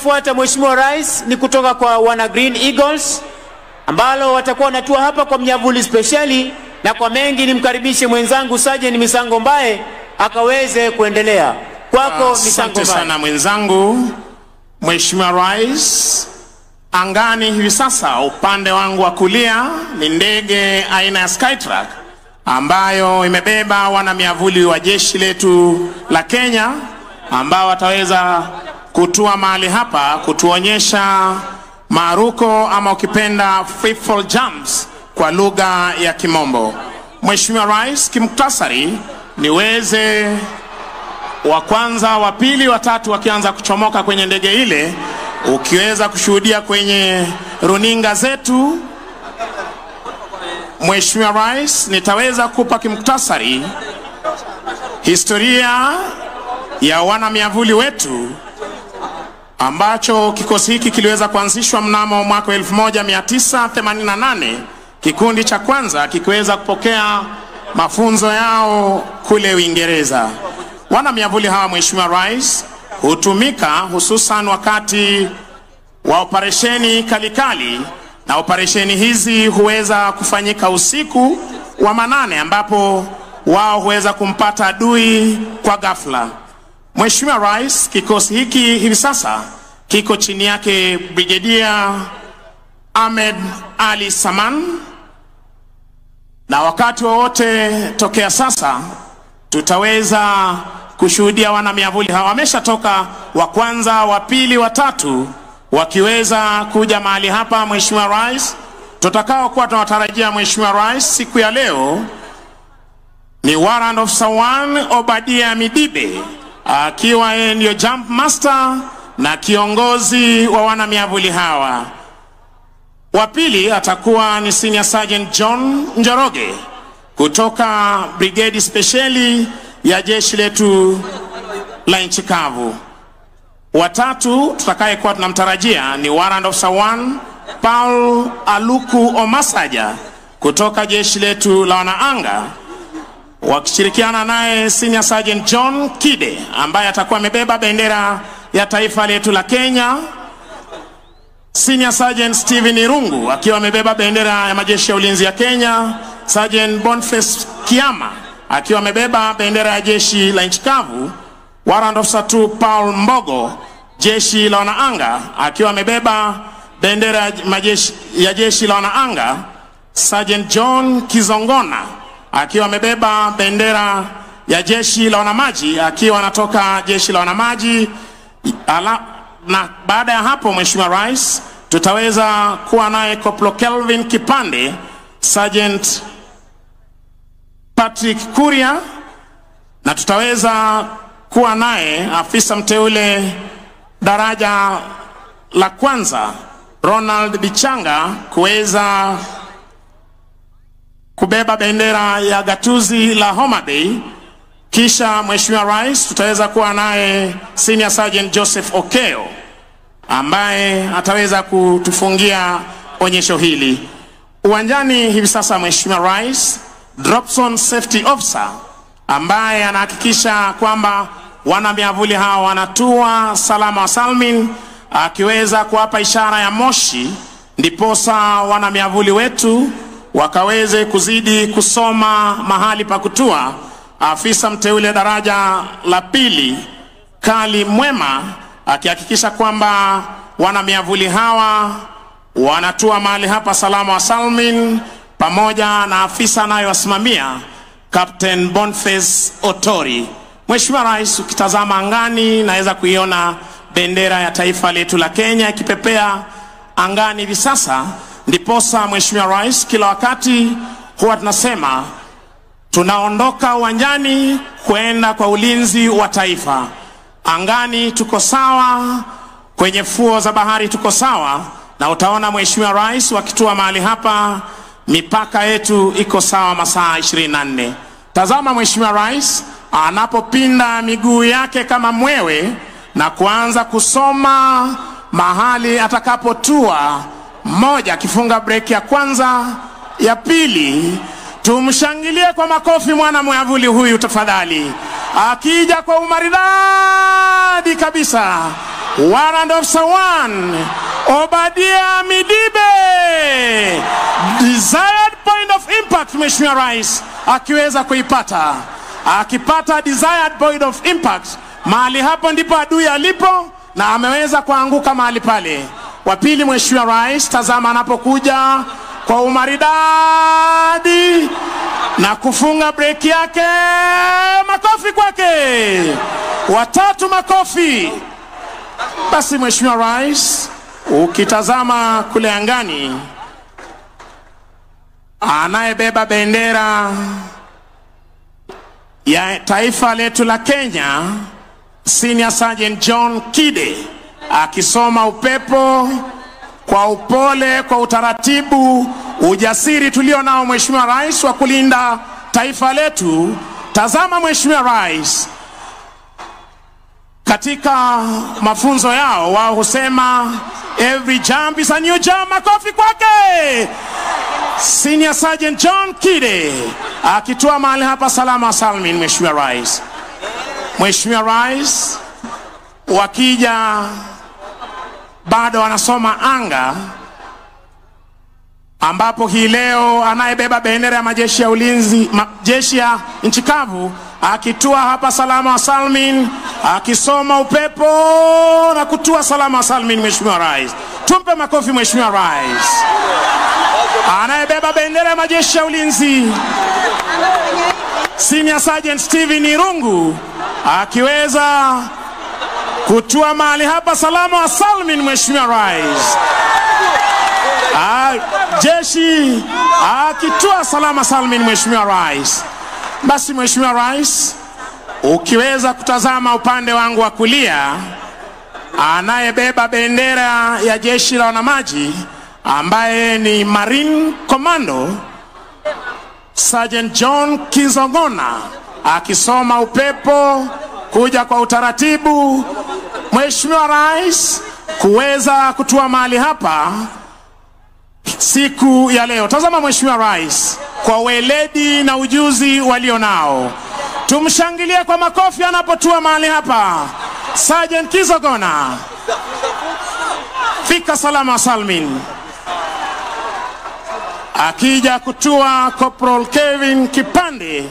linalofuata Mheshimiwa Rais ni kutoka kwa wana Green Eagles ambalo watakuwa wanatua hapa kwa mnyavuli speciali, na kwa mengi nimkaribishe mwenzangu Sergeant Misango Mbae akaweze kuendelea. Kwako Misango Mbae. Asante sana mwenzangu. Mheshimiwa Rais, angani hivi sasa upande wangu wa kulia ni ndege aina ya Skytrack ambayo imebeba wana miavuli wa jeshi letu la Kenya ambao wataweza kutua mahali hapa kutuonyesha maruko ama ukipenda free fall jumps kwa lugha ya Kimombo. Mheshimiwa Rais, kimuktasari niweze wa kwanza, wa pili, wa tatu wakianza kuchomoka kwenye ndege ile, ukiweza kushuhudia kwenye runinga zetu. Mheshimiwa Rais, nitaweza kupa kimuktasari historia ya wana miavuli wetu ambacho kikosi hiki kiliweza kuanzishwa mnamo mwaka 1988. Kikundi cha kwanza kikiweza kupokea mafunzo yao kule Uingereza. Wana miavuli hawa Mheshimiwa Rais hutumika hususan wakati wa operesheni kalikali, na operesheni hizi huweza kufanyika usiku wa manane ambapo wao huweza kumpata adui kwa ghafla. Mheshimiwa Rais, kikosi hiki hivi sasa kiko chini yake Brigadier Ahmed Ali Saman, na wakati wowote tokea sasa tutaweza kushuhudia wana miavuli hawa wameshatoka, wa kwanza, wa pili, wa tatu wakiweza kuja mahali hapa. Mheshimiwa Rais, tutakao kuwa tunatarajia Mheshimiwa Rais siku ya leo ni Warrant Officer 1 Obadia Midibe akiwa yeye ndio jump master na kiongozi wa wana miavuli hawa. Wa pili atakuwa ni Senior Sergeant John Njoroge kutoka Brigade Speciali ya jeshi letu la nchi kavu. Watatu tutakaye kuwa tunamtarajia ni Warrant Officer 1 Paul Aluku Omasaja kutoka jeshi letu la wanaanga, wakishirikiana naye Senior Sergeant John Kide ambaye atakuwa amebeba bendera ya taifa letu la Kenya, Senior Sergeant Steven Irungu akiwa amebeba bendera ya majeshi ya ulinzi ya Kenya, Sergeant Boniface Kiama akiwa amebeba bendera ya jeshi la nchi kavu, Warrant Officer 2 Paul Mbogo jeshi la wanaanga akiwa amebeba bendera ya jeshi la wanaanga, Sergeant John Kizongona akiwa amebeba bendera ya jeshi la wanamaji akiwa anatoka jeshi la wanamaji. Na baada ya hapo Mheshimiwa Rais, tutaweza kuwa naye Koplo Kelvin Kipande, Sergeant Patrick Kuria, na tutaweza kuwa naye afisa mteule daraja la kwanza Ronald Bichanga kuweza kubeba bendera ya gatuzi la Homa Bay. Kisha Mheshimiwa Rais, tutaweza kuwa naye Senior Sergeant Joseph Okeo ambaye ataweza kutufungia onyesho hili. Uwanjani hivi sasa Mheshimiwa Rais, Dropson Safety Officer ambaye anahakikisha kwamba wana miavuli hawa wanatua salama wa salmin, akiweza kuwapa ishara ya moshi ndiposa wana miavuli wetu wakaweze kuzidi kusoma mahali pa kutua. Afisa mteule daraja la pili Kali Mwema akihakikisha kwamba wana miavuli hawa wanatua mahali hapa salama wa salmin, pamoja na afisa anayewasimamia Captain Boniface Otori. Mheshimiwa Rais, ukitazama angani naweza kuiona bendera ya taifa letu la Kenya ikipepea angani hivi sasa. Ndiposa Mheshimiwa Rais, kila wakati huwa tunasema tunaondoka uwanjani kwenda kwa ulinzi wa taifa. Angani tuko sawa, kwenye fuo za bahari tuko sawa, na utaona Mheshimiwa Rais wakitua mahali hapa mipaka yetu iko sawa masaa 24. Tazama Mheshimiwa Rais anapopinda miguu yake kama mwewe na kuanza kusoma mahali atakapotua. Mmoja akifunga break ya kwanza, ya pili. Tumshangilie kwa makofi mwana mwavuli huyu tafadhali, akija kwa umaridadi kabisa Warrant Officer 1 Obadia Midibe. Desired point of impact, Mheshimiwa Rais akiweza kuipata. Akipata desired point of impact, mahali hapo ndipo adui alipo na ameweza kuanguka mahali pale. Wa pili, Mheshimiwa Rais, tazama anapokuja kwa umaridadi na kufunga break yake. Makofi kwake. Watatu, makofi. Basi Mheshimiwa Rais, ukitazama kule angani, anayebeba bendera ya taifa letu la Kenya, Senior Sergeant John Kide, akisoma upepo kwa upole, kwa utaratibu, ujasiri tulio nao Mheshimiwa Rais wa kulinda taifa letu. Tazama Mheshimiwa Rais, katika mafunzo yao wao husema every jump is a new jump. Makofi kwake. Senior Sergeant John Kide akitua mahali hapa salama salmin. Mheshimiwa Rais, Mheshimiwa Rais, wakija bado wanasoma anga, ambapo hii leo anayebeba bendera ya majeshi ya ulinzi, majeshi ya nchi kavu, akitua hapa salama salmin, akisoma upepo na kutua salama salmin. Mheshimiwa Rais, tumpe makofi Mheshimiwa Rais. Anayebeba bendera ya majeshi ya ulinzi, Senior Sergeant Steven Irungu, akiweza kutua mahali hapa salama salmin. Mheshimiwa Rais, jeshi akitua salama salmin. Mheshimiwa Rais, basi Mheshimiwa Rais, ukiweza kutazama upande wangu wa kulia, anayebeba bendera ya jeshi la wanamaji ambaye ni Marine Commando, Sergeant John Kizogona, akisoma upepo kuja kwa utaratibu. Mheshimiwa Rais, kuweza kutua mahali hapa siku ya leo. Tazama Mheshimiwa Rais, kwa weledi na ujuzi walio nao, tumshangilie kwa makofi anapotua mahali hapa. Sergeant Kizogona, fika salama salmin. Akija kutua Corporal Kevin Kipande,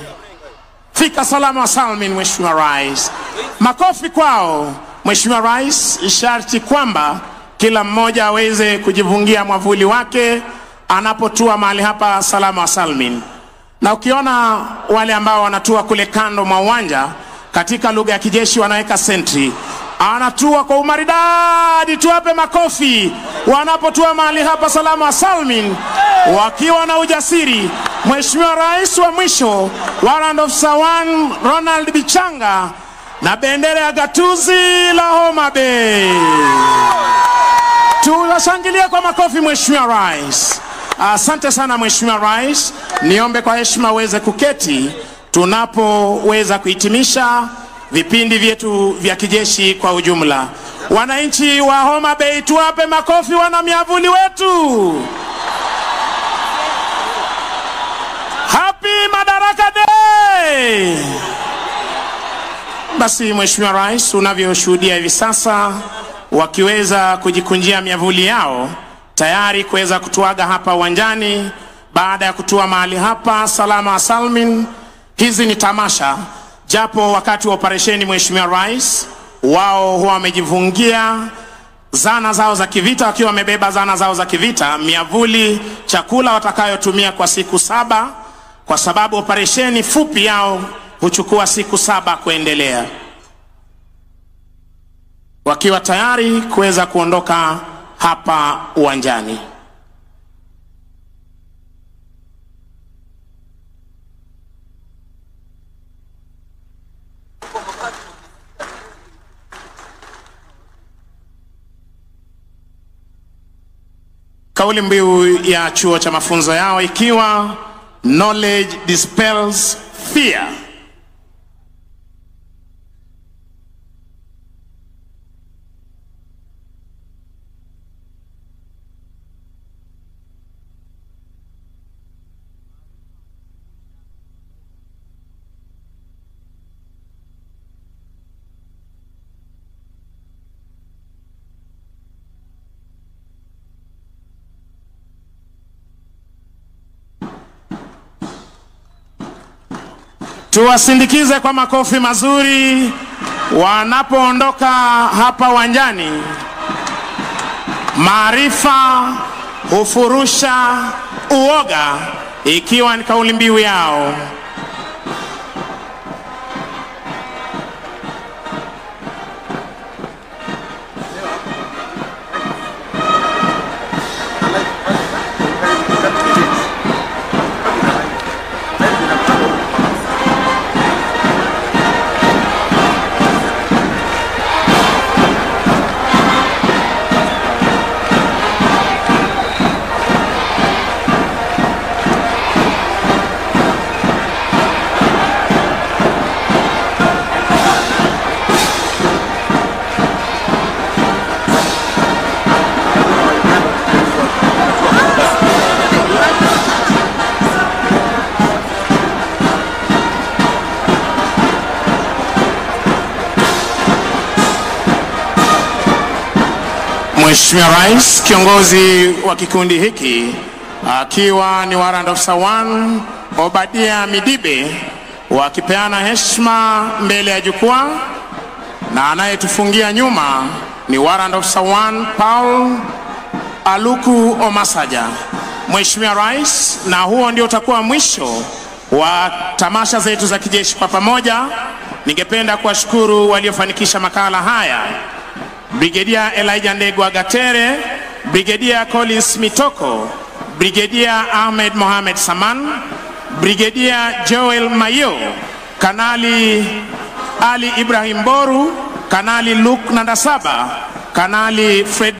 fika salama salmin. Mheshimiwa Rais, makofi kwao. Mheshimiwa Rais, sharti kwamba kila mmoja aweze kujivungia mwavuli wake anapotua mahali hapa salama salmin. Na ukiona wale ambao wanatua kule kando mwa uwanja, katika lugha ya kijeshi wanaweka sentry, anatua kwa umaridadi. Tuwape makofi wanapotua mahali hapa salama salmin, wakiwa na ujasiri. Mheshimiwa Rais, wa mwisho, Warrant Officer 1 Ronald Bichanga na bendera ya gatuzi la Homa Bay. Tuwashangilie kwa makofi Mheshimiwa Rais. Asante sana Mheshimiwa Rais. Niombe kwa heshima uweze kuketi tunapoweza kuhitimisha vipindi vyetu vya kijeshi kwa ujumla. Wananchi wa Homa Bay, tuwape makofi wana miavuli wetu. Happy Madaraka Day. Basi Mheshimiwa Rais, unavyoshuhudia hivi sasa wakiweza kujikunjia miavuli yao tayari kuweza kutuaga hapa uwanjani baada ya kutua mahali hapa salama salmin. Hizi ni tamasha, japo wakati wa operesheni Mheshimiwa Rais, wao huwa wamejivungia zana zao za kivita, wakiwa wamebeba zana zao za kivita, miavuli, chakula watakayotumia kwa siku 7, kwa sababu operesheni fupi yao huchukua siku 7 kuendelea, wakiwa tayari kuweza kuondoka hapa uwanjani. Kauli mbiu ya chuo cha mafunzo yao ikiwa knowledge dispels fear. Tuwasindikize kwa makofi mazuri wanapoondoka hapa uwanjani. Maarifa hufurusha uoga, ikiwa ni kauli mbiu yao. Mheshimiwa Rais, kiongozi wa kikundi hiki akiwa ni Warrant Officer 1 Obadia Midibe, wakipeana heshima mbele ya jukwaa, na anayetufungia nyuma ni Warrant Officer 1 Paul Aluku Omasaja. Mheshimiwa Rais, na huo ndio utakuwa mwisho wa tamasha zetu za kijeshi kwa pamoja. Ningependa kuwashukuru waliofanikisha makala haya: Brigadier Elijah Ndegwa Gatere, Brigadier Collins Mitoko, Brigadier Ahmed Mohamed Saman, Brigadier Joel Mayo, Kanali Ali Ibrahim Boru, Kanali Luke Nandasaba, Kanali Fred